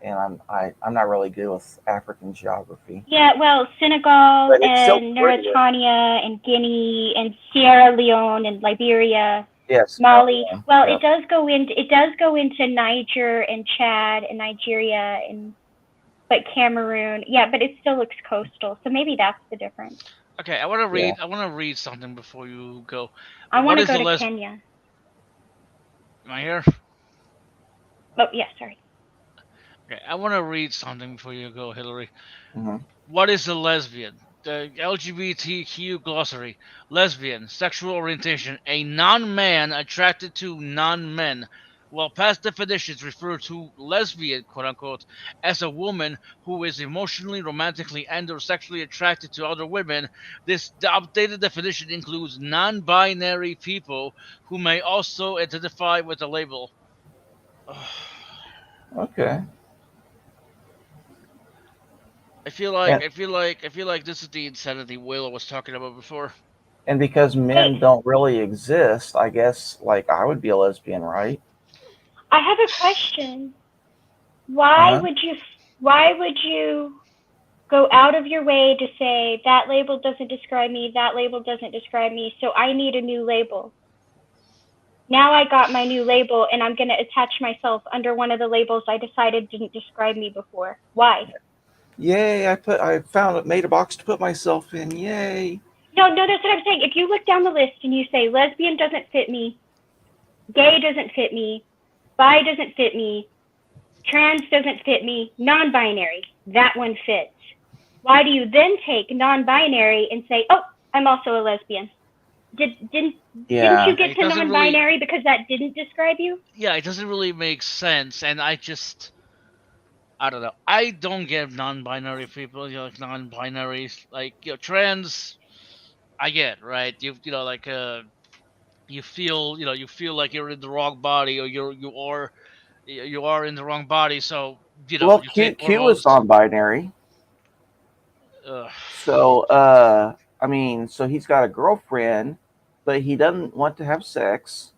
and I'm not really good with African geography. Yeah, well, Senegal and Mauritania and Guinea and Sierra Leone and Liberia. Yes, Mali. Well, yep. It does go into Niger and Chad and Nigeria and. But Cameroon, yeah, but it still looks coastal, so maybe that's the difference. Okay, I want to read. Yeah. I want to read something before you go. I want to go to Kenya. Am I here? Oh yeah, sorry. Okay, I want to read something before you go, Hillary. Mm-hmm. What is a lesbian? The LGBTQ glossary: lesbian, sexual orientation, a non-man attracted to non-men. While past definitions refer to lesbian, quote-unquote, as a woman who is emotionally, romantically, and/or sexually attracted to other women, the updated definition includes non-binary people who may also identify with the label. Okay. I feel like this is the insanity Willow was talking about before. And because men don't really exist, I guess like I would be a lesbian, right? I have a question. Why would you go out of your way to say that label doesn't describe me, that label doesn't describe me, so I need a new label? Now I got my new label and I'm going to attach myself under one of the labels I decided didn't describe me before. Why? Yay, made a box to put myself in. Yay. No, that's what I'm saying. If you look down the list and you say lesbian doesn't fit me, gay doesn't fit me, bi doesn't fit me, trans doesn't fit me, non-binary, that one fits. Why do you then take non-binary and say, oh, I'm also a lesbian? Didn't you get to non-binary because that didn't describe you? Yeah, it doesn't really make sense, and I just I don't know. I don't get non-binary people, like non-binaries, like trans. I get right. Like you feel like you're in the wrong body, or you are in the wrong body. So Well, you Q take Q is hormones. non-binary. Uh, So, I mean, so he's got a girlfriend, but he doesn't want to have sex.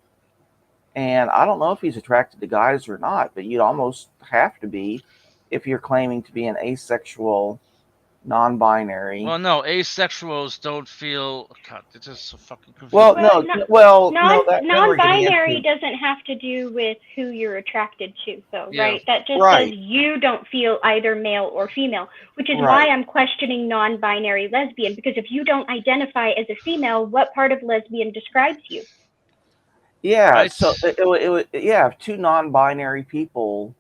And I don't know if he's attracted to guys or not, but you'd almost have to be if you're claiming to be an asexual, non-binary. well, no, asexuals don't feel. God, this is so fucking Well, confusing. Well, no, not no, that then we're getting non-binary into doesn't have to do with who you're attracted to, though, Yeah. right? That just says right, you don't feel either male or female, which is why right. I'm questioning non-binary lesbian, because if you don't identify as a female, what part of lesbian describes you? Yeah, Right? so yeah, if two non-binary people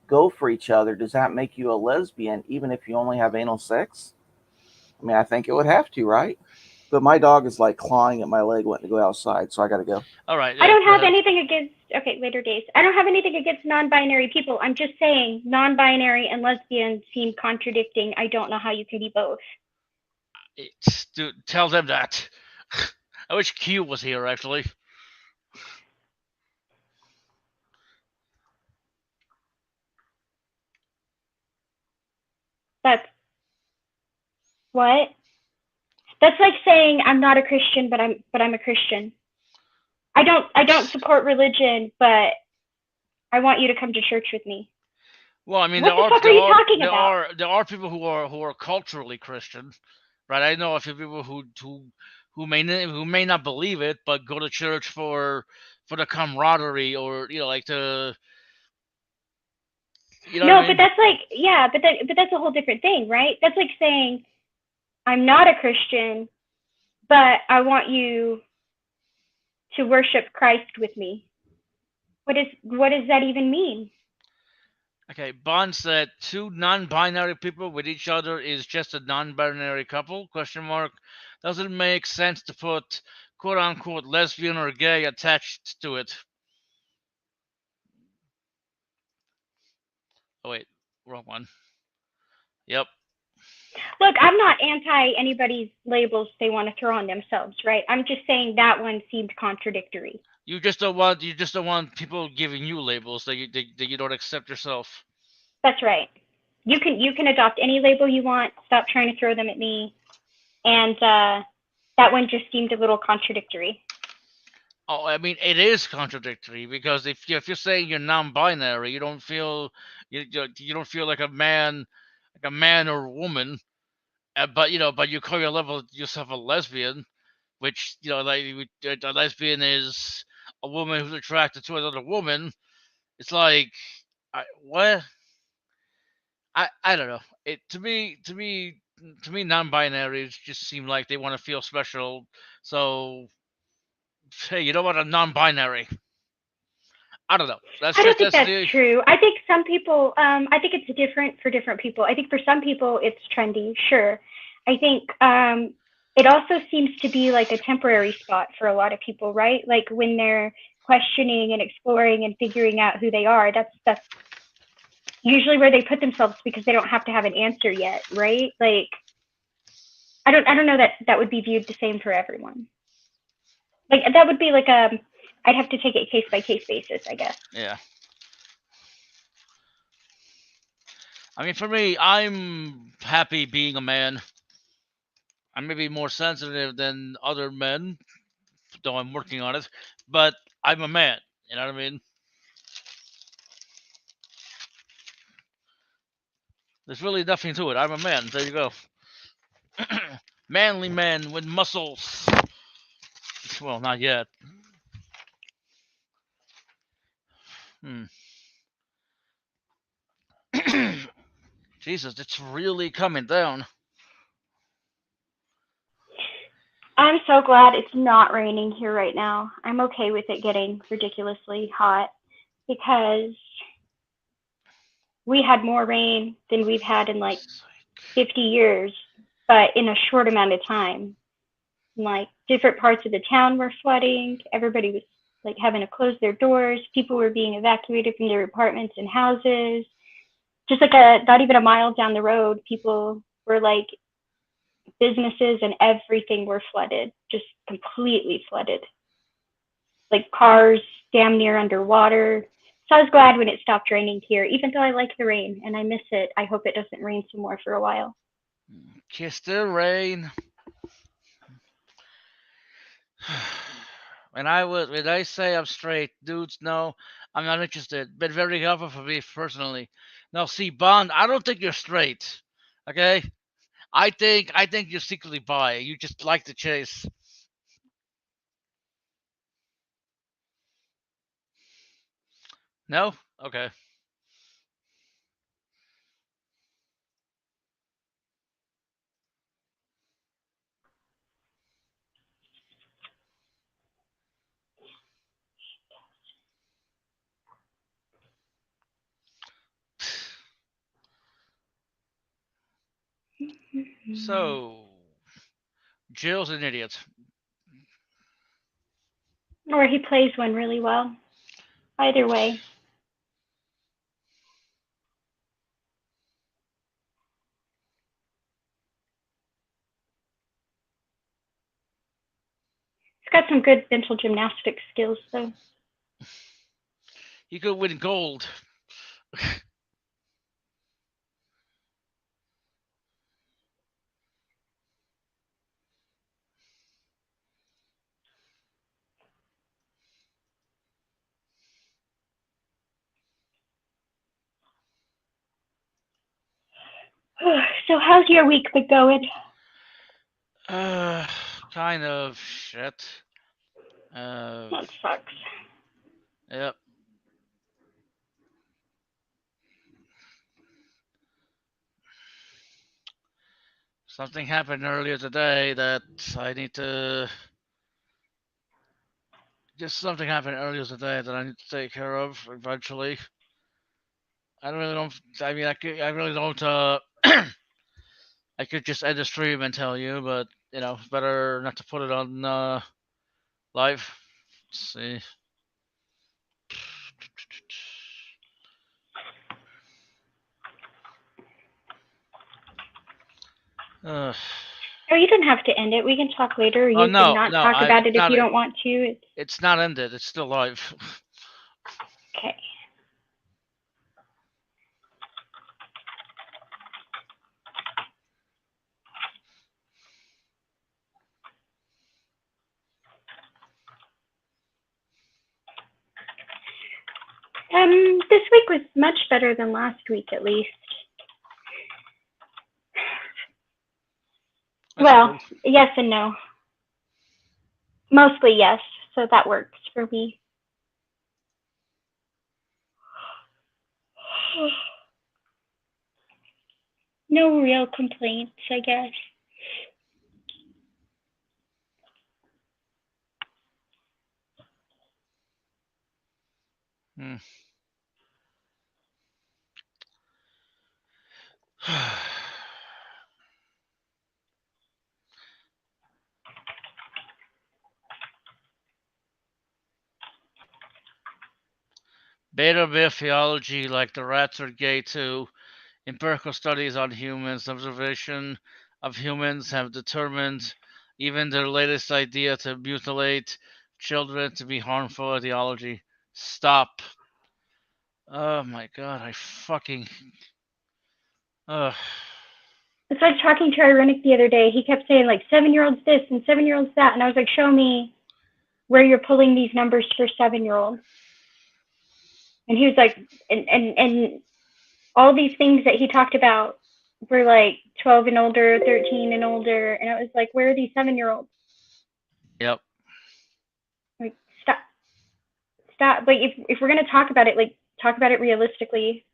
go for each other, does that make you a lesbian even if you only have anal sex? I mean, I think it would have to, right? But my dog is like clawing at my leg, wanting to go outside, so I got to go. All right. I Yeah. don't Go have ahead. anything against, okay, later days. I don't have anything against non-binary people. I'm just saying non-binary and lesbian seem contradicting. I don't know how you can be both. Dude, tell them that. I wish Q was here actually. That's what? That's like saying I'm not a Christian, but I'm a Christian. I don't support religion, but I want you to come to church with me. Well, I mean, What the fuck are you talking about? there are people who are culturally Christian, right? I know a few people who may not believe it, but go to church for the camaraderie, or like the you know what No, I but mean? that's like, yeah, but that's a whole different thing, right? That's like saying I'm not a Christian, but I want you to worship Christ with me. What does that even mean? Okay, Bond said two non-binary people with each other is just a non-binary couple? Question mark. Doesn't make sense to put quote unquote lesbian or gay attached to it. Oh wait, wrong one. Yep. Look, I'm not anti anybody's labels they want to throw on themselves, right? I'm just saying that one seemed contradictory. You just don't want people giving you labels that you don't accept yourself. That's right. You can adopt any label you want. Stop trying to throw them at me. And that one just seemed a little contradictory. Oh, I mean, it is contradictory because if you're saying you're non-binary, you don't feel like a man or a woman, but but you call yourself a lesbian, which a lesbian is a woman who's attracted to another woman. It's like, what? I don't know. It to me non-binaries just seem like they want to feel special. So hey, you know what? A non-binary. I don't know. I don't think That's that's the true. I think some people, I think it's different for different people. I think for some people it's trendy, sure. I think it also seems to be like a temporary spot for a lot of people, right? Like when they're questioning and exploring and figuring out who they are, that's usually where they put themselves because they don't have to have an answer yet, right? Like I don't know that that would be viewed the same for everyone. Like that would be like I'd have to take it case by case basis, I guess. yeah. I mean, for me, I'm happy being a man. I may be more sensitive than other men, though I'm working on it. But I'm a man. You know what I mean? There's really nothing to it. I'm a man. There you go. Manly man with muscles. Well, not yet. Hmm. Jesus, it's really coming down. I'm so glad it's not raining here right now. I'm okay with it getting ridiculously hot because we had more rain than we've had in like 50 years, but in a short amount of time. Like different parts of the town were flooding. Everybody was like having to close their doors. People were being evacuated from their apartments and houses. just like not even a mile down the road, people were like, businesses and everything were flooded, just completely flooded. Like cars damn near underwater. So I was glad when it stopped raining here, even though I like the rain and I miss it. I hope it doesn't rain some more for a while. Kiss the rain. When I say I'm straight, dudes know I'm not interested. Been very helpful for me personally. Now see, Bond, I don't think you're straight. Okay? I think you're secretly bi. You just like the chase. No? Okay. So Jill's an idiot. Or he plays one really well. Either way. He's got some good mental gymnastics skills, though. He could win gold. So how's your week been going? Kind of shit. That sucks. Yep. Something happened earlier today that I need to. Just something happened earlier today that I need to take care of eventually. I really don't. I mean, I really don't. I could just end the stream and tell you, but better not to put it on live. Let's see. Uh, Oh, you don't have to end it. We can talk later. Or oh you can no, not no, talk about it's it if not. you don't want to. It's not ended. It's still live. Okay. This week was much better than last week, at least. Well, yes and no. Mostly yes, so that works for me. No real complaints, I guess. Hmm. Beta male theology, like the rats are gay too. Empirical studies on humans, observation of humans have determined even their latest idea to mutilate children to be harmful ideology. Stop. Oh my god, I fucking. Ugh. It's like talking to Ironic the other day. He kept saying like 7-year-olds this and 7-year-olds that, and I was like, show me where you're pulling these numbers for 7-year-olds. And he was like, and all these things that he talked about were like 12 and older, 13 and older, and I was like, where are these 7-year-olds? Yep. Like, stop. Like, if we're gonna talk about it, like, talk about it realistically.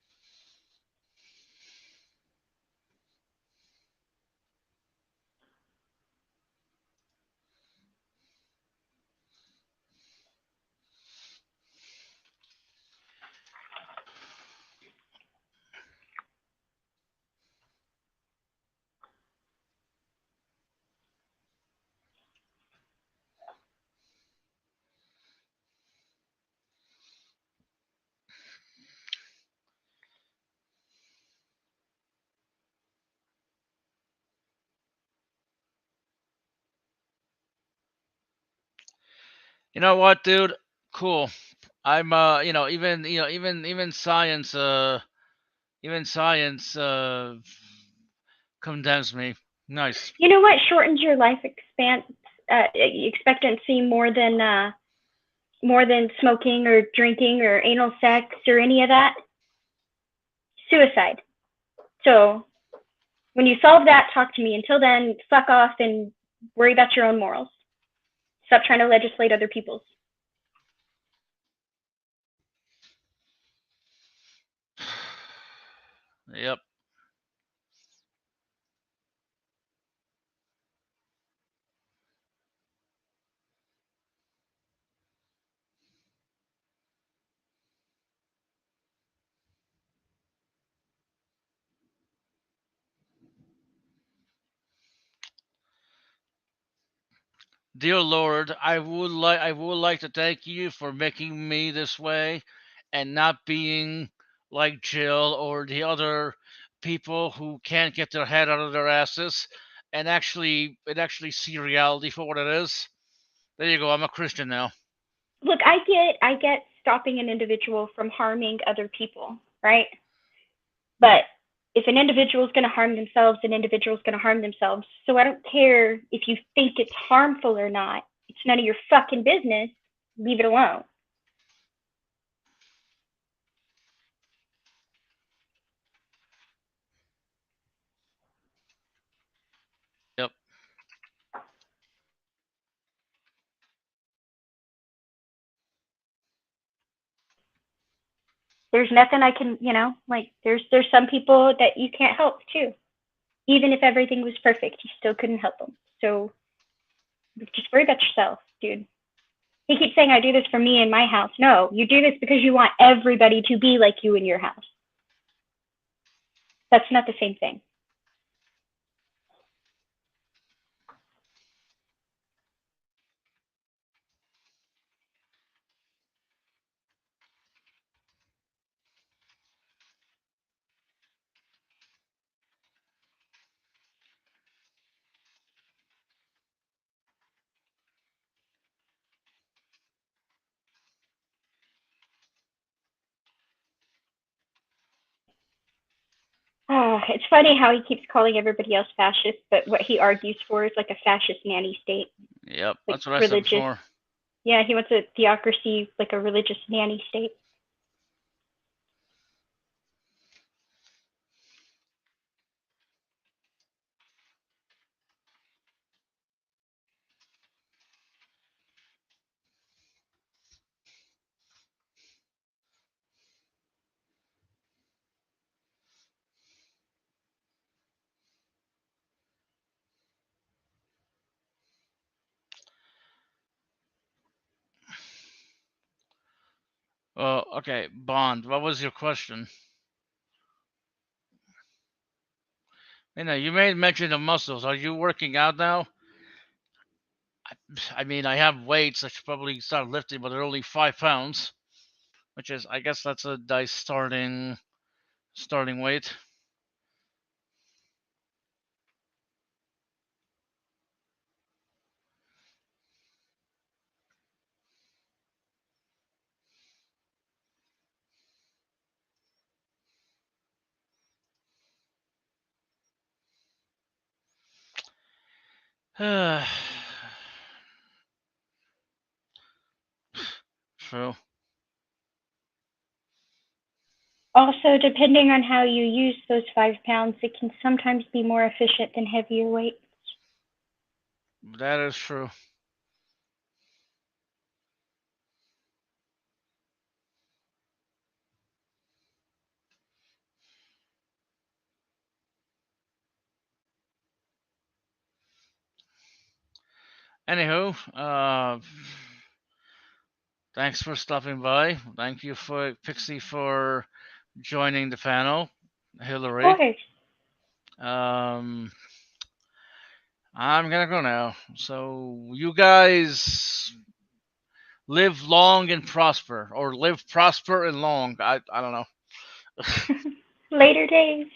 You know what, dude? Cool. I'm even science condemns me. Nice. You know what shortens your life expectancy more than smoking or drinking or anal sex or any of that? Suicide. So when you solve that, talk to me. Until then, fuck off and worry about your own morals. Stop trying to legislate other people's. Yep. Dear Lord, I would like to thank you for making me this way and not being like Jill or the other people who can't get their head out of their asses and actually see reality for what it is. There you go. I'm a Christian now. Look, I get stopping an individual from harming other people, right? But if an individual is going to harm themselves, an individual is going to harm themselves. So I don't care if you think it's harmful or not. It's none of your fucking business. Leave it alone. Yep. There's nothing I can, like there's some people that you can't help too. Even if everything was perfect, you still couldn't help them. So just worry about yourself, dude. He keeps saying I do this for me in my house. No, you do this because you want everybody to be like you in your house. That's not the same thing. It's funny how he keeps calling everybody else fascist, but what he argues for is like a fascist nanny state, Yep. like That's what I said religious. before. Yeah, he wants a theocracy, like a religious nanny state. Well, okay, Bond. What was your question? You made mention of muscles. Are you working out now? I mean, I have weights. I should probably start lifting, but they're only 5 pounds, which is, I guess, that's a nice starting weight. True. Also, depending on how you use those 5 pounds, it can sometimes be more efficient than heavier weights. That is true. Anywho, thanks for stopping by. Thank you for Pixie for joining the panel. Hillary. Of course. I'm gonna go now. So you guys live long and prosper, or live prosper and long. I don't know. Later days.